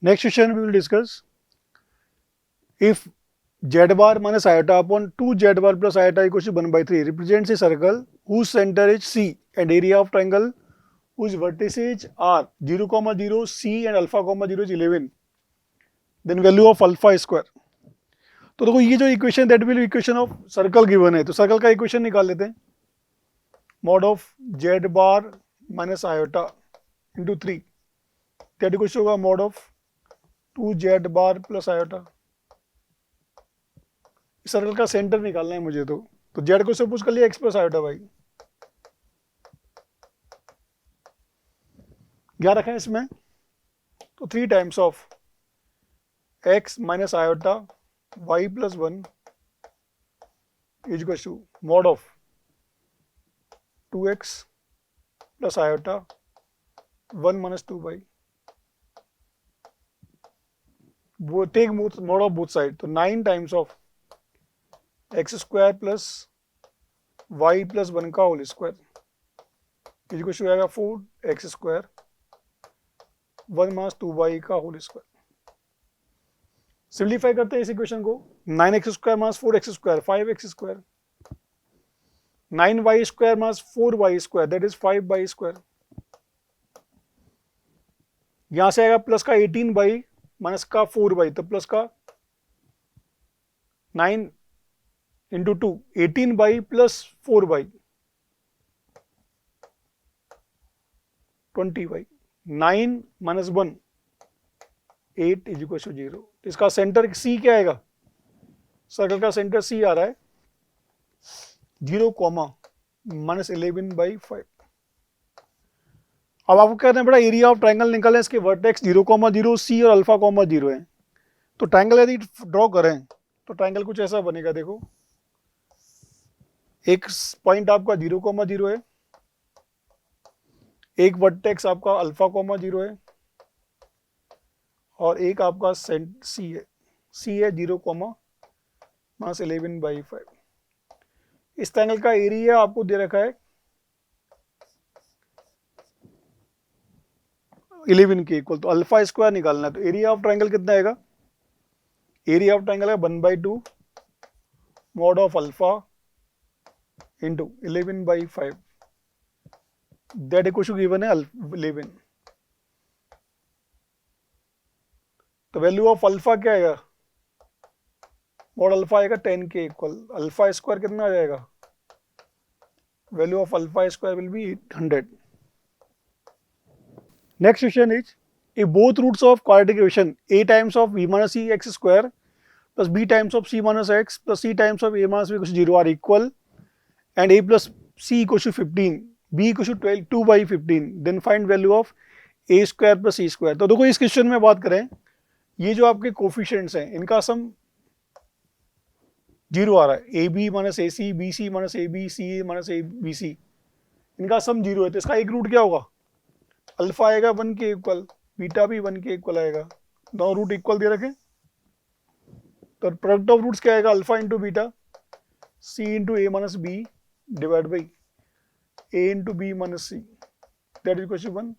Next question we will discuss if z bar minus iota upon 2 z bar plus iota equals to 1 by 3 represents a circle whose center is C and area of triangle whose vertices are 0, 0, C and alpha, 0 is 11, then value of alpha square. तो देखो ये जो equation that will equation of circle given है, तो circle का equation निकाल लेते हैं. Mod of z bar minus iota into 3 that equation होगा mod of 2 z bar plus iota. Circle का सेंटर निकालना है मुझे. तो जेड को सपोज कर लिया एक्स प्लस आयोटा भाई. क्या रखा है इसमें? तो 3 times of x minus iota y plus 1 is equal to mod of 2x plus iota 1 minus 2 y वो take mod of both side. तो 9 times of x square plus y plus 1 का whole square is equal to आएगा 4x square 1 minus 2 y का whole square. Simplify करते हैं इस equation को. 9x square minus 4x square 5x square 9y square minus 4y square that is 5y square. यहां से आएगा प्लस का 18y माइनस का 4y तो प्लस का 9 into 2 18y plus 4y 20y 9 minus 1 8 is equal to 0. इसका centre C क्या आएगा? सर्कल का सेंटर सी आ रहा है 0 कॉमा माइनस 11 बाई 5. अब आपको कहते हैं बड़ा एरिया ऑफ ट्राइंगल निकालें. इसके वर्टेक्स 0, 0 सी और अल्फा, 0 है. तो ट्राइंगल यदि ड्रॉ करें तो ट्राइंगल कुछ ऐसा बनेगा. देखो एक पॉइंट आपका 0, 0 है, एक वर्टेक्स आपका अल्फा, 0 है और एक आपका सी है. सी है 0 माइनस 11 बाई 5. इस ट्राइंगल का एरिया आपको दे रखा है 11 के इक्वल. तो अल्फा स्क्वायर निकालना है. तो एरिया ऑफ ट्राइंगल कितना आएगा? एरिया ऑफ ट्राइंगल है 1/2 mod of alpha into 11 by 5 that equal to given है 11. तो वैल्यू ऑफ अल्फा क्या आएगा? मॉड अल्फा आएगा 10 के इक्वल. अल्फा स्क्वायर कितना आ जाएगा? Value of alpha square will be 800. Next question is if both roots of quadratic equation a times of b minus c x square plus b times of c minus x plus c times of a minus b equals to 0 are equal and a plus c equals to 15 b equals to 12 2 by 15 then find value of a square plus c square. तो देखो इस question में बात करें, ये जो आपके coefficients हैं इनका सम 0 आ रहा है. A B minus A C, B C minus A B, C A minus A B C, इनका सम 0 है. तो इसका एक रूट क्या होगा? अल्फा आएगा 1 के इक्वल, बीटा भी 1 के इक्वल आएगा. दोनों रूट इक्वल दे रखे. तो प्रोडक्ट ऑफ रूट्स क्या आएगा? Alpha into beta c into a minus b divide by a into b minus c that is equal to 1.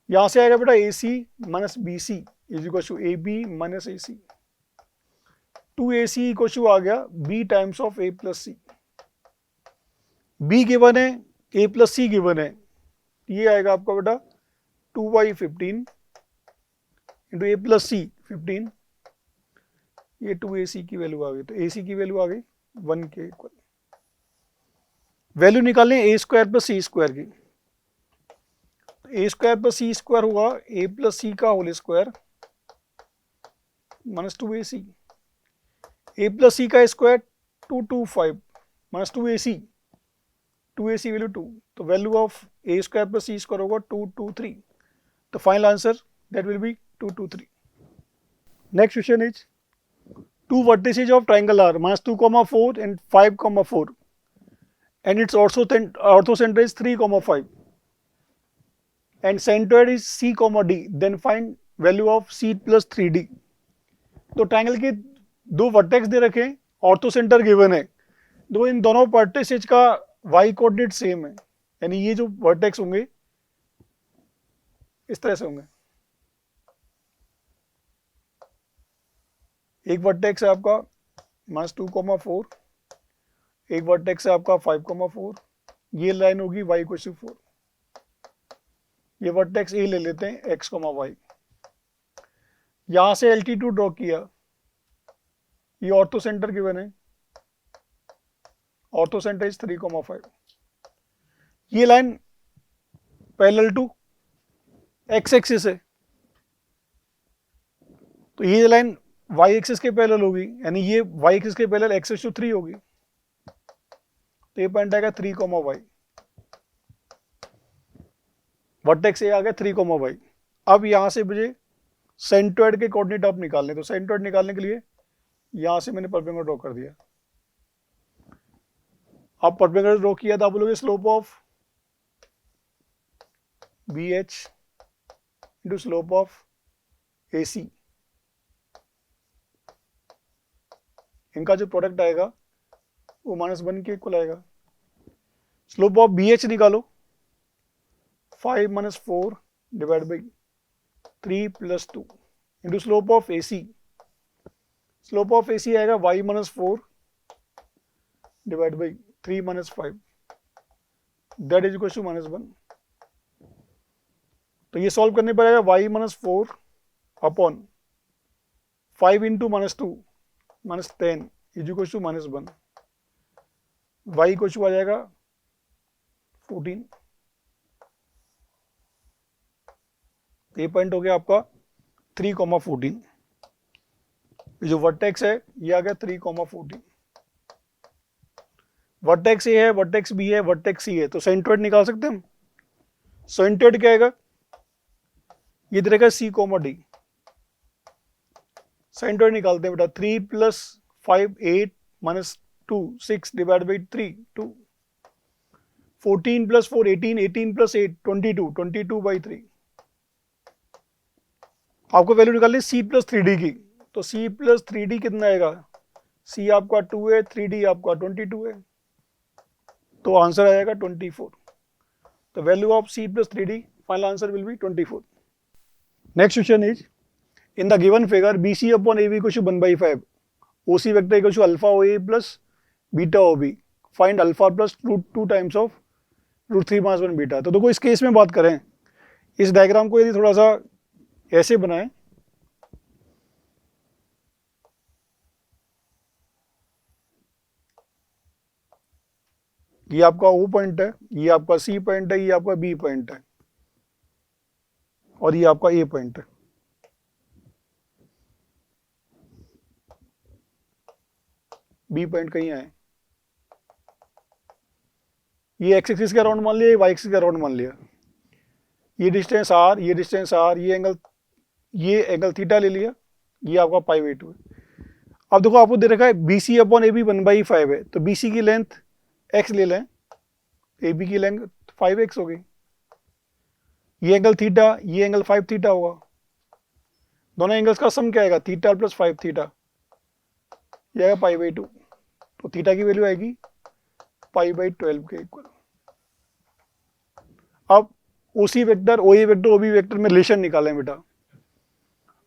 यहां से आएगा बेटा a c minus b c is equal to a B minus A c. 2ac equal to आ गया b times of a plus c. b given है, a plus c given है. ये आएगा आपका बेटा 2/15 इंटू ए प्लस सी 15. ये 2ac की वैल्यू आ गई. तो ac की वैल्यू आ गई 1 के इक्वल. वैल्यू निकालें a square plus c square की. a square plus c square होगा a प्लस सी का whole square minus 2ac. a plus c का square 225 minus 2ac, 2ac value 2. तो value of a square plus c square होगा 223. तो final answer that will be 223. Next question is two vertices of triangle are minus 2, 4 and 5, 4 and its orthocenter is 3, 5 and centroid is C, D. Then find value of C plus 3D. तो triangle के दो vertex दे रखे हैं, ortho centre given है. दो इन दोनों वर्टेक्सेज का y coordinate same है, यानी ये जो वर्टेक्स होंगे इस तरह से होंगे. एक वर्टेक्स है आपका -2,4, एक वर्टेक्स है आपका 5,4, ये लाइन होगी y = 4। ये वर्टेक्स ए ले लेते हैं x, y। यहां से LT2 ड्रॉ किया, ये ऑर्थो सेंटर गिवन है, ऑर्थो सेंटर इज 3,5। ये line parallel to x axis है, तो ये लाइन y एक्सिस के पैरेलल होगी, यानी ये y एक्सिस के पैरेलल x/3 होगी, तो ये पॉइंट आएगा 3, y। वर्टेक्स ए आ गया 3, y। अब यहां से मुझे सेंट्रोइड के कोऑर्डिनेट आप निकालने, तो सेंट्रोइड निकालने के लिए यहां से मैंने परपेंडिकुलर ड्रॉ कर दिया। अब परपेंडिकुलर ड्रॉ किया तो आप बोलोगे slope of BH into slope of AC, इनका जो प्रोडक्ट आएगा वो -1 के इक्वल आएगा। स्लोप ऑफ BH निकालो, 5 - 4 divide by 3 + 2 into slope of AC। Slope of AC आएगा y - 4 divide by 3 - 5, that is equal to -1। तो ये सॉल्व करने पर आएगा y - 4 upon 5 into -2 -10 is equal to -1। y को आ जाएगा 14। ये पॉइंट हो गया आपका 3,14। जो वर्टेक्स है ये आ गया 3,14। वर्टेक्स ए है, वर्टेक्स बी है, वर्टेक्स सी है, तो सेंट्रोइड निकाल सकते हैं हम। सेंट्रोइड क्या आएगा, ये रहेगा C, D। सेंट्रोइड निकालते हैं बेटा, 3 + 5 8 - 2 6 डिवाइड बाई 3 2, 14 + 4 18, 18 + 8 22, 22/3। आपको वैल्यू निकालनी है C + 3D की, तो C + 3D कितना आएगा, C आपका 2 है, 3D आपका 22 है, तो आंसर आएगा 24। तो value of C + 3D, final answer will be 24। Next question is, in the given figure BC upon AB = 1/5, OC vector equal to alpha OA plus beta OB, find alpha plus √2 times of √3 - 1 beta. तो देखो इस case में बात करें, इस diagram को यदि थोड़ा सा ऐसे बनाएं, ये आपका O पॉइंट है, ये आपका C पॉइंट है, ये आपका B पॉइंट है, और ये आपका A पॉइंट है। B पॉइंट कहीं है, ये x एक्सिस के अराउंड मान लिया, ये y एक्सिस के अराउंड मान लिया, ये डिस्टेंस r, ये डिस्टेंस r, ये एंगल थीटा ले लिया, ये आपका π/2 है। अब देखो आपको दे रखा है BC अपॉन AB 1/5 है, तो BC की लेंथ x ले लें, AB की लेंथ 5x हो गई, ये एंगल थीटा, ये एंगल 5 थीटा होगा, दोनों एंगल्स का सम क्या आएगा, थीटा + 5 थीटा, ये आएगा π/2, तो थीटा की वैल्यू आएगी π/12 के इक्वल। अब OC vector, OA vector, OB vector में रिलेशन निकालें बेटा।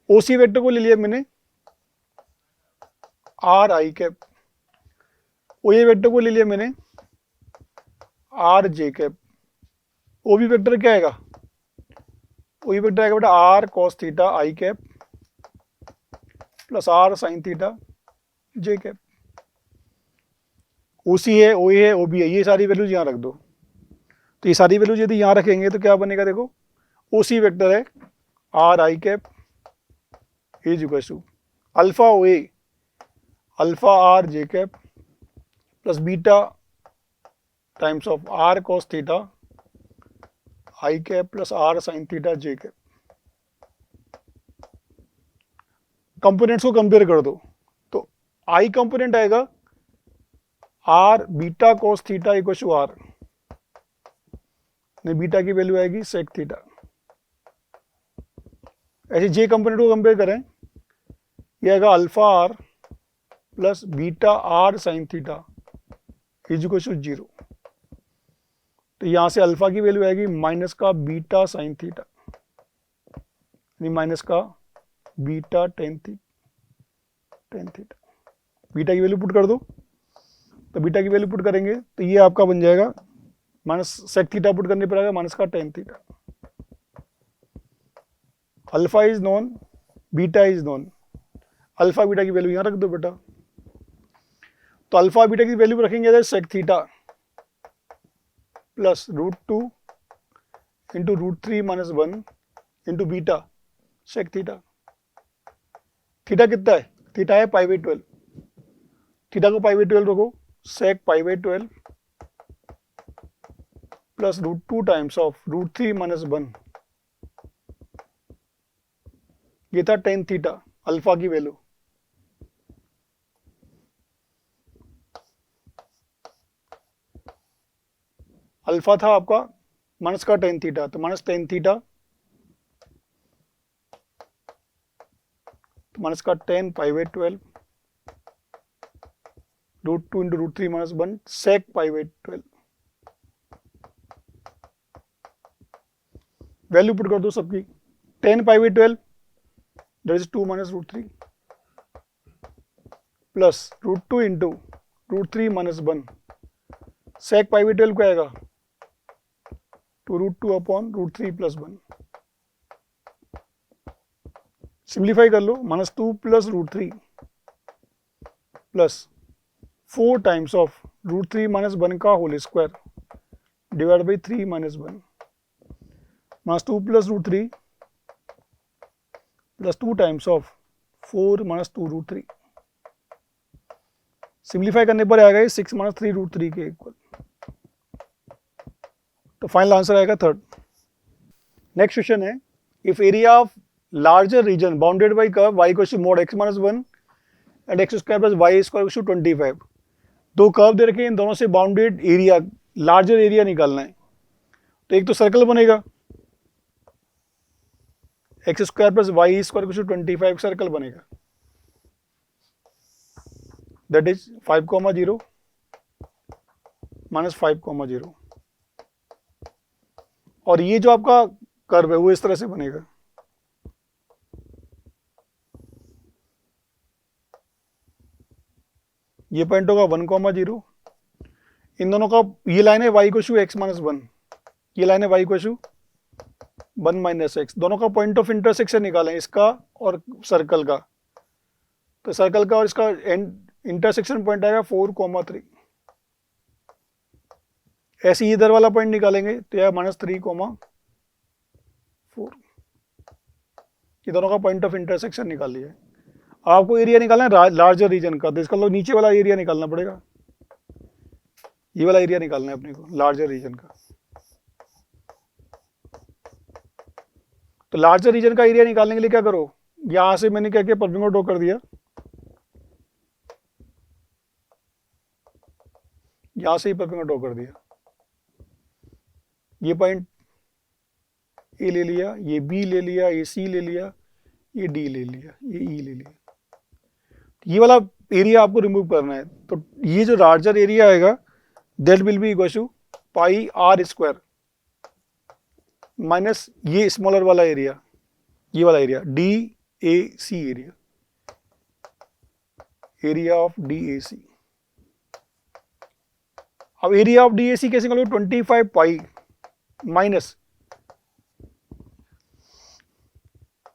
OC वेक्टर को ले लिया मैंने RI कैप, OA वेक्टर को ले लिया मैंने RJ कैप। OB वेक्टर क्या आएगा, OB वेक्टर आएगा बेटा R cos theta I cap plus R sin theta J cap. OC है, OA है, OB है, ये सारी वैल्यूज यहाँ रख दो, तो ये सारी वैल्यूज यदि यहाँ रखेंगे तो क्या बनेगा, देखो OC वेक्टर है RI cap is equal to alpha OA alpha RJ cap plus beta times of R cos theta I cap plus R sin theta J cap. Components को कंपेयर कर दो, तो I कंपोनेंट आएगा R beta cos theta equal to R, नहीं beta की value आएगी sec theta. ऐसे J component को कंपेयर करें, ये आएगा alpha R plus beta R sin theta is equal to 0। तो यहां से अल्फा की वैल्यू आएगी माइनस का बीटा साइन थीटा, यानी माइनस का beta ten tan theta. Beta की वैल्यू पुट कर दो, तो बीटा की वैल्यू पुट करेंगे तो ये आपका बन जाएगा माइनस सेक थीटा पुट करने पर आएगा माइनस का tan theta. Alpha is non, beta is non, alpha beta की वैल्यू यहां रख दो बेटा। तो अल्फा बीटा की वैल्यू रखेंगे sec theta plus √2 into √3 minus 1 into beta sec theta. Theta कितना है? थीटा है π/12। थीटा को π/12 रखो, sec π/12 plus √2 times of √3 minus 1, ये था टेन थीटा अल्फा की वैल्यू। अल्फा था आपका माइनस का टेन थीटा, तो माइनस टेन थीटा तो माइनस का tan π/12 √2 into √3 minus 1 sec π/12। Value put कर दो सबकी, ten π/12 that is 2 minus √3 plus √2 into √3 minus 1 sec π/12 क्या आएगा? To √2 upon √3 plus 1। सिंप्लीफाई कर लो, minus 2 plus √3 plus 4 times of √3 minus 1 का whole square divide by 3 minus 1 minus 2 plus √3 plus 2 times of 4 minus 2 √3। Simplify करने पर आएगा 6 माइनस 3 √3 के equal. तो फाइनल आंसर आएगा थर्ड। नेक्स्ट क्वेश्चन है, if area of larger region bounded by curve y equal to mod x minus 1 and x square plus y square equal to 25। दो curve दे रखे हैं, इन दोनों से बाउंडेड एरिया, लार्जर एरिया निकालना है। तो एक तो सर्कल बनेगा, x square plus y square equal to 25 circle बनेगा, दैट इज 5,0 माइनस 5,0। और ये जो आपका कर्व है वो इस तरह से बनेगा। ये पॉइंट होगा 1,0। इन दोनों का ये लाइन है y equal to x minus 1, ये लाइन है y equal to 1 minus x। दोनों का पॉइंट ऑफ इंटरसेक्शन निकालें, इसका और सर्कल का। तो सर्कल का और इसका इंटरसेक्शन पॉइंट आएगा 4,3। ऐसे ही इधर वाला पॉइंट निकालेंगे तो यह माइनस 3,4। ये दोनों का पॉइंट ऑफ इंटरसेक्शन निकाल लिया है। आपको एरिया निकालना है लार्जर रीजन का, तो इसका लो नीचे वाला एरिया निकालना पड़ेगा। ये वाला एरिया निकालना है अपने को लार्जर रीजन का। तो लार्जर रीजन का एरिया निकालने के लिए क्या करो, यहां से मैंने क्या किया, परपेंडिकुलर ड्रॉ कर दिया, यहां से ही परपेंडिकुलर ड्रॉ कर दिया। ये पॉइंट ए ले लिया, ये बी ले लिया, ये सी ले लिया, ये डी ले लिया, ये ई ले लिया। ये वाला एरिया आपको रिमूव करना है। तो ये जो लार्जर एरिया आएगा that will be equal to pi r square minus ये स्मॉलर वाला एरिया, ये वाला area D A C area, area of D A C. अब area of D A C कैसे निकालोगे, 25 पाई माइनस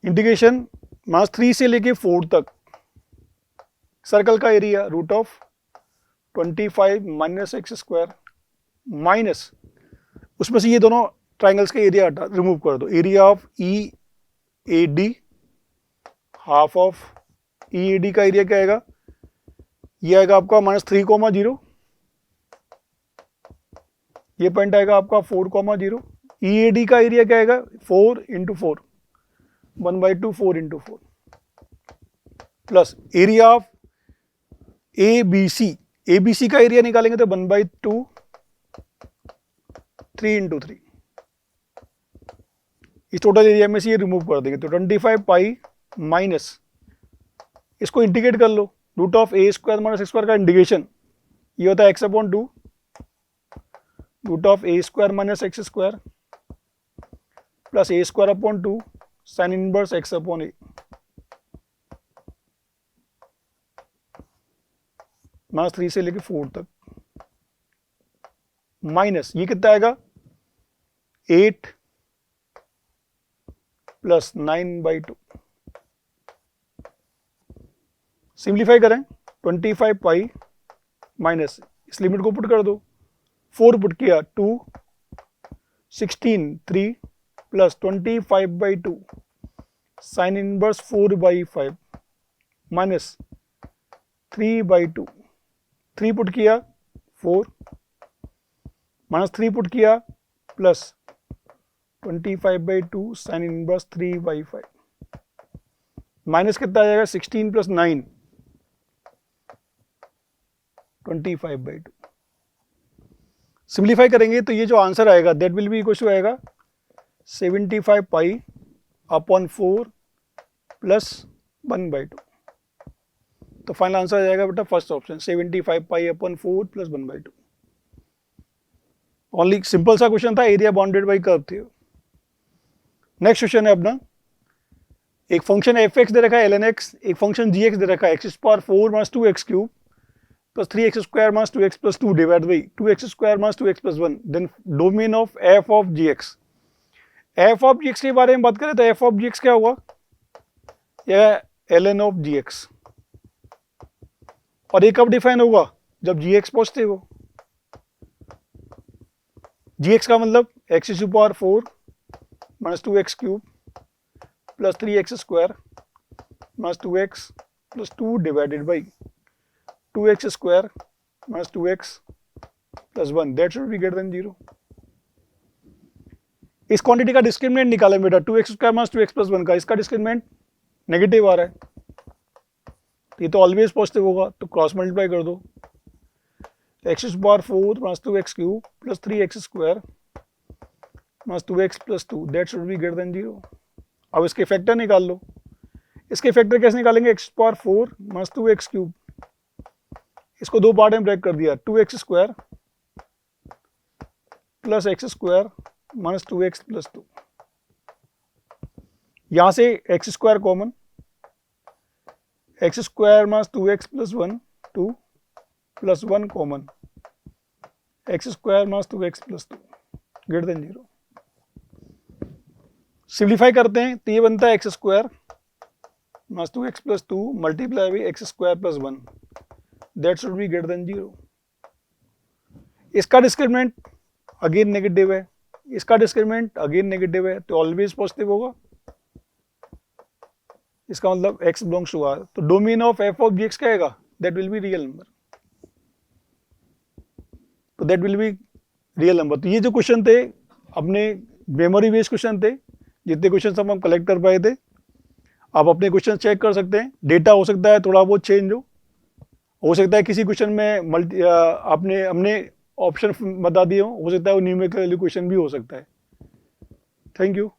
इंटीग्रेशन माइनस 3 से लेके 4 तक सर्कल का area root of 25 minus x square minus उसमें से ये दोनों ट्राइंगल्स का एरिया हटा रिमूव कर दो, area of E A D, half of E A D का एरिया क्या आएगा, ये आएगा आपका माइनस 3,0, ये पॉइंट आएगा आपका 4,0। ई ए डी का एरिया क्या आएगा 4 into 4, 1/2 4 into 4 plus area of A B C, A B C का एरिया निकालेंगे तो 1/2 3 इंटू 3। इस टोटल एरिया में से ये रिमूव कर देंगे तो 25 पाई माइनस, इसको इंटीग्रेट कर लो, root of a square minus x square का इंटीग्रेशन ये होता है x/2 root of a square minus x square plus a square upon 2 sine inverse x/a। -3 से लेके 4 तक, माइनस ये कितना आएगा 8 प्लस 9/2। सिंप्लीफाई करें 25 पाई माइनस इस लिमिट को पुट कर दो, 4 पुट किया 2, 16 3 plus 25/2 sine inverse 4/5 minus 3/2, 3 put किया 4 माइनस 3 पुट किया प्लस 25/2 साइन इनवर्स 3/5 माइनस कितना आ जाएगा 16 प्लस 9 25/2। सिंप्लीफाई करेंगे तो ये जो आंसर आएगा that will be equal to आएगा 75 पाई अपॉन 4 प्लस 1/2। तो फाइनल आंसर आ जाएगा बेटा first option 75 pi upon 4 plus 1/2। Only simple सा क्वेश्चन था, एरिया बाउंडेड बाई कर्व थी। नेक्स्ट क्वेश्चन है अपना, एक फंक्शन f(x) दे रखा है ln x, एक फंक्शन g(x) दे रखा है x⁴ minus 2x cube plus 3x² minus 2x plus 2 divide by 2x² minus 2x plus 1, then domain of f of gx। f of gx के बारे में बात करें तो f ऑफ gx क्या हुआ, यह ln ऑफ gx, और ये कब डिफाइन होगा जब gx पॉजिटिव हो। gx का मतलब x⁴ minus 2x cube plus 3x² minus 2x plus 2 divided by 2x² minus 2x plus 1, that should be greater than 0। इस क्वांटिटी का डिस्क्रिमिनेंट निकालें बेटा, 2x² माइनस 2x प्लस 1 का, इसका डिस्क्रिमिनेंट नेगेटिव आ रहा है, ये तो ऑलवेज पॉजिटिव होगा, तो क्रॉस मल्टीप्लाई कर दो, x⁴ minus 2x cube plus 3x² minus 2x plus 2, that should be greater than 0। अब इसके फैक्टर निकाल लो, इसके फैक्टर कैसे निकालेंगे, x⁴ माइनस 2x क्यूब, इसको दो पार्ट में ब्रेक कर दिया, 2x² plus x² minus 2x plus 2, यहां से x² common, x² minus 2x plus 1 2 plus 1 common, x² minus 2x plus 2 greater than 0। Simplify करते हैं तो ये बनता है x² minus 2x plus 2 multiply by x² plus 1, that should be greater than 0। इसका discriminant again negative है, इसका discriminant again negative है, तो ऑलवेज पॉजिटिव होगा, इसका मतलब x बिलोंग्स टू r, तो domain of f of gx क्या आएगा, that will be real number, तो that will be real number. तो ये जो क्वेश्चन थे अपने मेमोरी बेस्ड क्वेश्चन थे, जितने क्वेश्चन हम कलेक्ट कर पाए थे, आप अपने क्वेश्चन चेक कर सकते हैं, डेटा हो सकता है थोड़ा बहुत चेंज हो सकता है किसी क्वेश्चन में आपने हमने ऑप्शन बता दिए हो सकता है वो न्यूमेरिकल क्वेश्चन भी हो सकता है। Thank you.